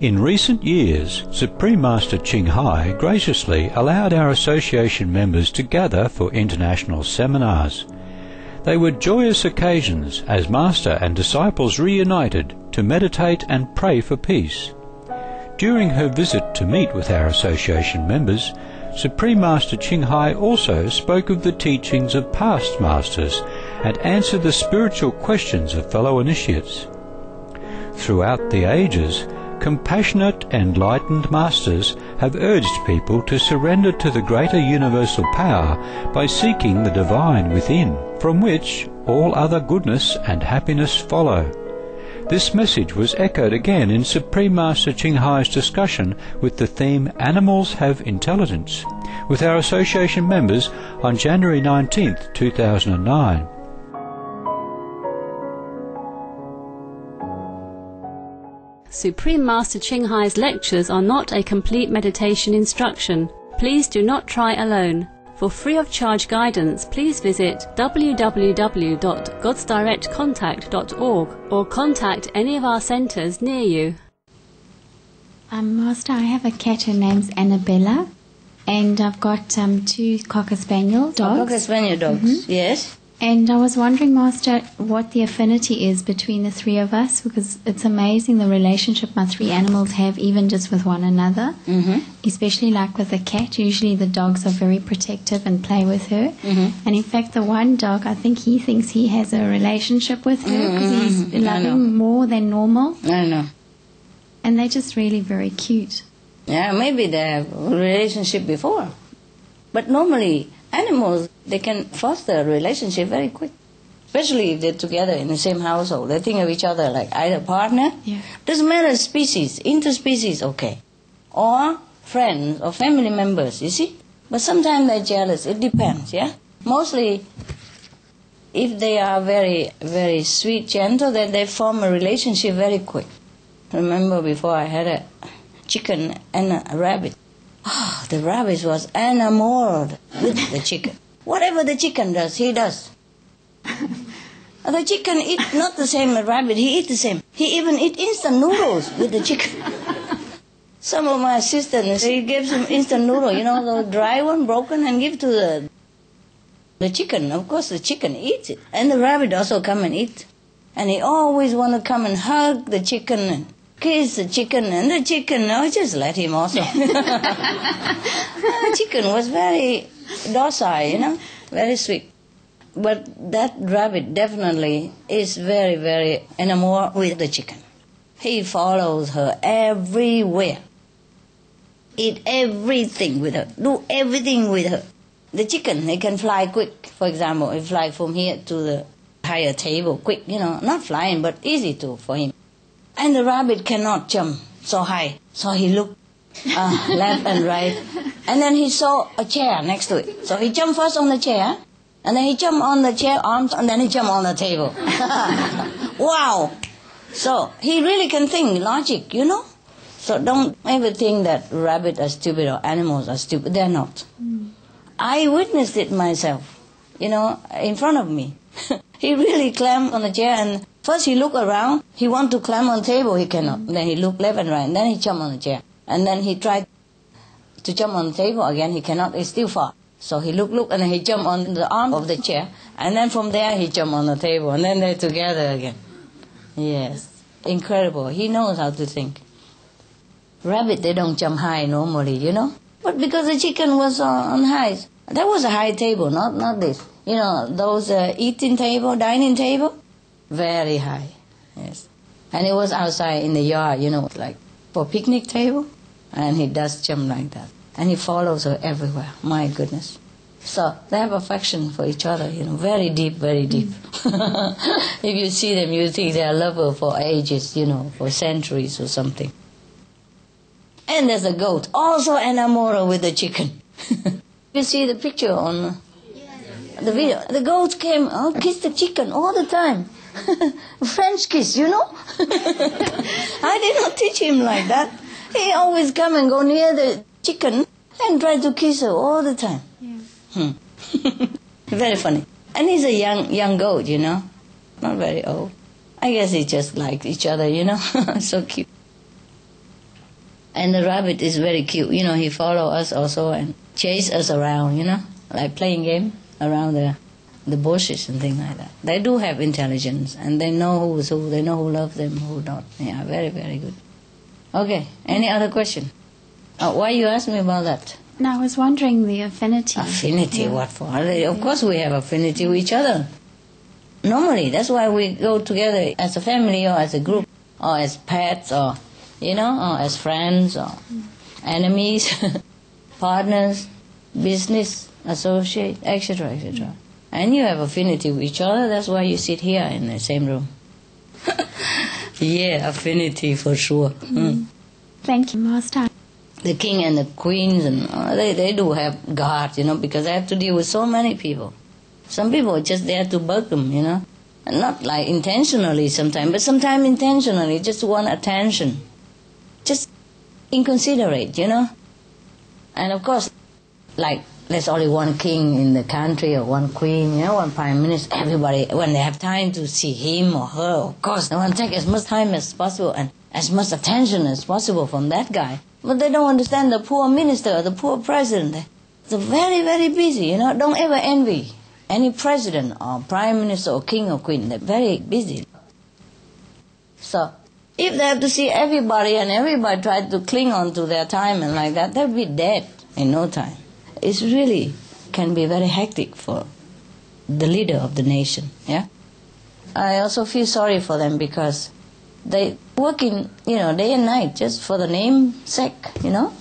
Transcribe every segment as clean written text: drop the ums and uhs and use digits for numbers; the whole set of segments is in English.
In recent years, Supreme Master Ching Hai graciously allowed our association members to gather for international seminars. They were joyous occasions as Master and disciples reunited to meditate and pray for peace. During her visit to meet with our association members, Supreme Master Ching Hai also spoke of the teachings of past masters and answered the spiritual questions of fellow initiates. Throughout the ages, compassionate, enlightened masters have urged people to surrender to the greater universal power by seeking the divine within, from which all other goodness and happiness follow. This message was echoed again in Supreme Master Ching Hai's discussion with the theme Animals Have Intelligence, with our association members on January 19, 2009. Supreme Master Ching Hai's lectures are not a complete meditation instruction. Please do not try alone. For free of charge guidance, please visit www.godsdirectcontact.org or contact any of our centres near you. Master, I have a cat. Her name's Annabella, and I've got two Cocker Spaniel dogs. Cocker Spaniel dogs, yes. And I was wondering, Master, what the affinity is between the three of us, because it's amazing the relationship my three animals have, even just with one another. Especially like with the cat, usually the dogs are very protective and play with her. And in fact, the one dog, I think he thinks he has a relationship with her because he's loving more than normal. I know. And they're just really very cute. Yeah, maybe they have a relationship before. But normally, animals, they can foster a relationship very quick. Especially if they're together in the same household. They think of each other like either partner. Yeah. Doesn't matter species, interspecies, okay. Or friends or family members, you see. But sometimes they're jealous. It depends, yeah. Mostly, if they are very, very sweet, gentle, then they form a relationship very quick. Remember before I had a chicken and a rabbit. Oh, the rabbit was enamored with the chicken. Whatever the chicken does, he does. The chicken eat not the same as rabbit, he eat the same. He even eat instant noodles with the chicken. Some of my assistants, they give some instant noodle, you know, the dry one, broken, and give to the chicken. Of course, the chicken eats it. And the rabbit also come and eat. And he always want to come and hug the chicken and kiss the chicken, and the chicken, no, just let him also. The chicken was very docile, you know, very sweet. But that rabbit definitely is very, very enamored with the chicken. He follows her everywhere. Eat everything with her, do everything with her. The chicken, he can fly quick. For example, he fly from here to the higher table quick, you know, not flying, but easy to for him. And the rabbit cannot jump so high. So he looked left and right. And then he saw a chair next to it. So he jumped first on the chair. And then he jumped on the chair arms. And then he jumped on the table. Wow! So he really can think logic, you know. So don't ever think that rabbits are stupid or animals are stupid. They're not. I witnessed it myself, you know, in front of me. He really climbed on the chair, and first he looked around. He wanted to climb on the table, he cannot. Then he looked left and right, and then he jumped on the chair. And then he tried to jump on the table again, he cannot, it's still far. So he looked, and then he jumped on the arm of the chair. And then from there he jumped on the table, and then they're together again. Yes, incredible. He knows how to think. Rabbit, they don't jump high normally, you know. But because the chicken was on high, that was a high table, not this. You know, those eating table, dining table, very high, yes. And it was outside in the yard, you know, like for picnic table. And he does jump like that. And he follows her everywhere, my goodness. So they have affection for each other, you know, very deep, very deep. If you see them, you think they are lovers for ages, you know, for centuries or something. And there's a goat, also enamored with the chicken. You see the picture on the video. The goat came, kiss the chicken all the time. French kiss, you know. I did not teach him like that. He always come and go near the chicken and try to kiss her all the time. Yeah. Very funny. And he's a young goat, you know. Not very old. I guess he just like each other, you know. So cute. And the rabbit is very cute. You know, he follow us also and chase us around, you know, like playing game around the bushes and things like that. They do have intelligence, and they know who is who. They know who loves them, who don't. Yeah, very, very good. Okay, any other question? Why you asked me about that? No, I was wondering the affinity. Affinity, what for? Of course we have affinity with each other. Normally, that's why we go together as a family or as a group or as pets or, you know, or as friends or enemies, partners, business, associate, etc., etc. And you have affinity with each other, that's why you sit here in the same room. Yeah, affinity for sure. Thank you, Master. The king and the queens, and they do have guards, you know, because they have to deal with so many people. Some people are just there to bug them, you know. And not like intentionally sometimes, but sometimes intentionally, just want attention. Just inconsiderate, you know. And of course, like, there's only one king in the country or one queen, you know, one prime minister. Everybody, when they have time to see him or her, of course, they want to take as much time as possible and as much attention as possible from that guy. But they don't understand the poor minister, the poor president. They're very, very busy, you know. Don't ever envy any president or prime minister or king or queen. They're very busy. So, if they have to see everybody and everybody try to cling on to their time and like that, they'll be dead in no time. It really can be very hectic for the leader of the nation, yeah? I also feel sorry for them because they working, you know, day and night just for the namesake, you know?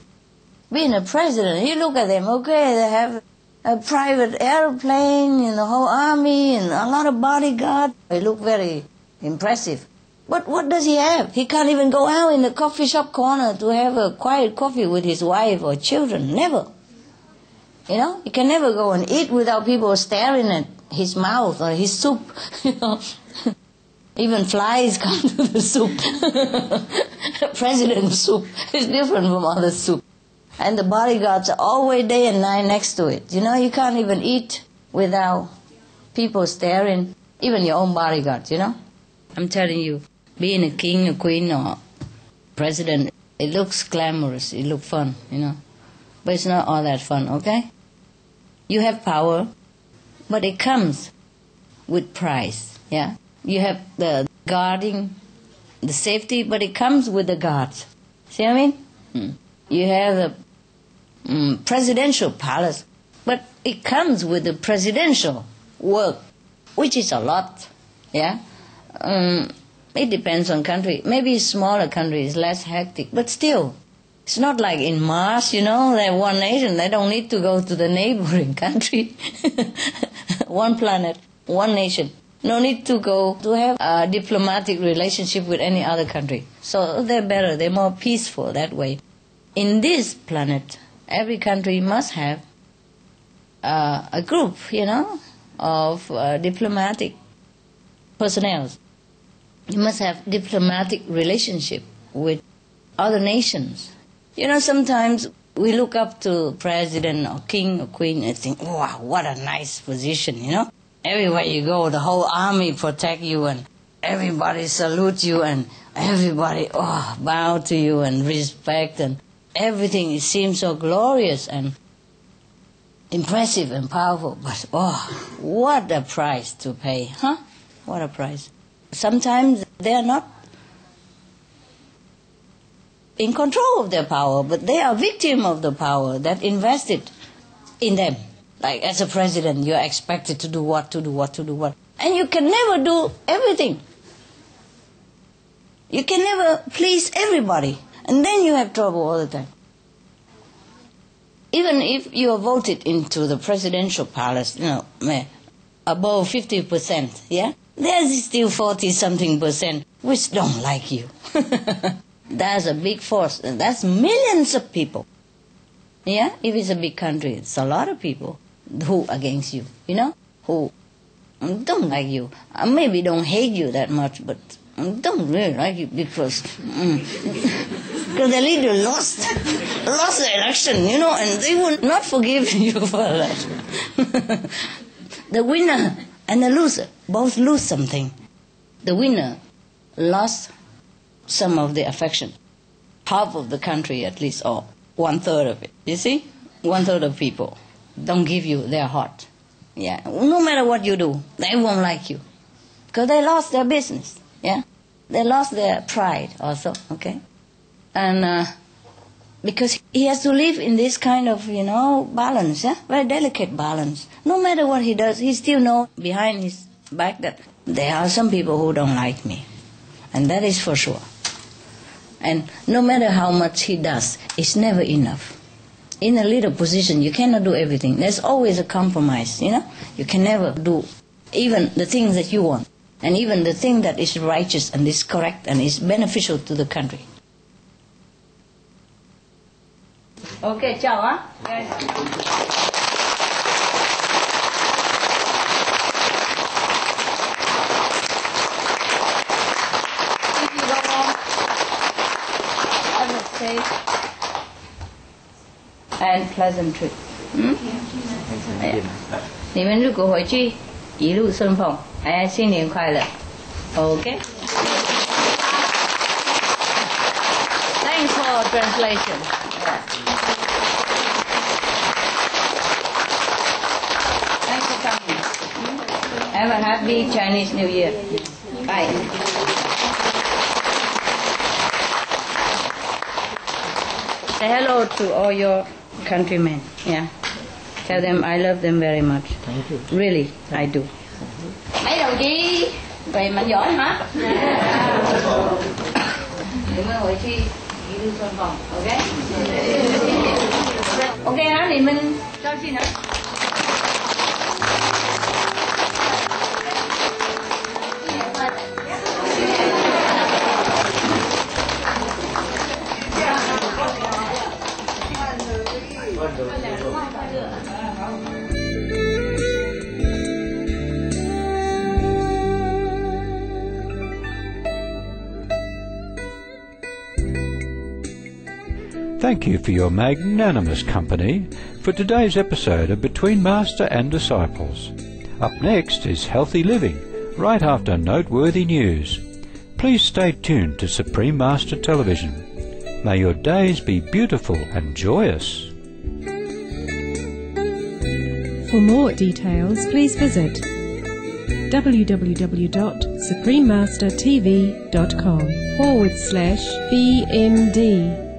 Being a president, you look at them, okay, they have a private airplane and the whole army and a lot of bodyguards. They look very impressive. But what does he have? He can't even go out in the coffee shop corner to have a quiet coffee with his wife or children. Never. You know, he can never go and eat without people staring at his mouth or his soup. You know, even flies come to the soup. President's soup is different from other soup. And the bodyguards are always day and night next to it. You know, you can't even eat without people staring, even your own bodyguards, you know. I'm telling you, being a king, a queen, or president, it looks glamorous, it looks fun, you know. But it's not all that fun, okay? You have power, but it comes with price, yeah? You have the guarding, the safety, but it comes with the guards. See what I mean? You have the presidential palace, but it comes with the presidential work, which is a lot, yeah? It depends on country. Maybe smaller country is less hectic, but still, it's not like in Mars, you know, they're one nation. They don't need to go to the neighboring country. One planet, one nation. No need to go to have a diplomatic relationship with any other country. So they're better, they're more peaceful that way. In this planet, every country must have a group, you know, of diplomatic personnel. You must have diplomatic relationship with other nations. You know, sometimes we look up to president or king or queen and think, wow, what a nice position, you know. Everywhere you go, the whole army protect you and everybody salute you and everybody bow to you and respect and everything. It seems so glorious and impressive and powerful. But, what a price to pay, huh? What a price. Sometimes they are not in control of their power, but they are victim of the power that invested in them. Like as a president, you're expected to do what. And you can never do everything. You can never please everybody. And then you have trouble all the time. Even if you are voted into the presidential palace, you know, above 50%, yeah? There's still 40-something% which don't like you. That's a big force. And that's millions of people. Yeah? If it's a big country, it's a lot of people who against you, you know? Who don't like you. Maybe don't hate you that much, but don't really like you because the leader lost the election, you know, and they will not forgive you for that. The winner and the loser both lose something. The winner lost some of the affection, half of the country at least, or 1/3 of it. You see? 1/3 of people don't give you their heart. Yeah. No matter what you do, they won't like you. Because they lost their business. Yeah. They lost their pride also, okay? And because he has to live in this kind of, balance, yeah? Very delicate balance. No matter what he does, he still knows behind his back that there are some people who don't like me. And that is for sure. And no matter how much he does, it's never enough. In a little position, you cannot do everything. There's always a compromise, You can never do even the things that you want. And even the thing that is righteous and is correct and is beneficial to the country. Okay, ciao, huh? Have a safe and pleasant trip. 你们如果回去一路顺风，新年快乐。Okay. Thanks for translation. Yeah. Thanks for coming. Have a happy Chinese New Year. Bye. Say hello to all your countrymen. Yeah. Tell them I love them very much. Thank you. Really, I do. Mấy đồng chí về mạnh giỏi hả? Để mới hồi chi đi đưa xuân phòng, ok? Ok hả? Thì mình cho xin hả? Thank you for your magnanimous company for today's episode of Between Master and Disciples. Up next is Healthy Living, right after noteworthy news. Please stay tuned to Supreme Master Television. May your days be beautiful and joyous. For more details, please visit www.suprememastertv.com/BMD.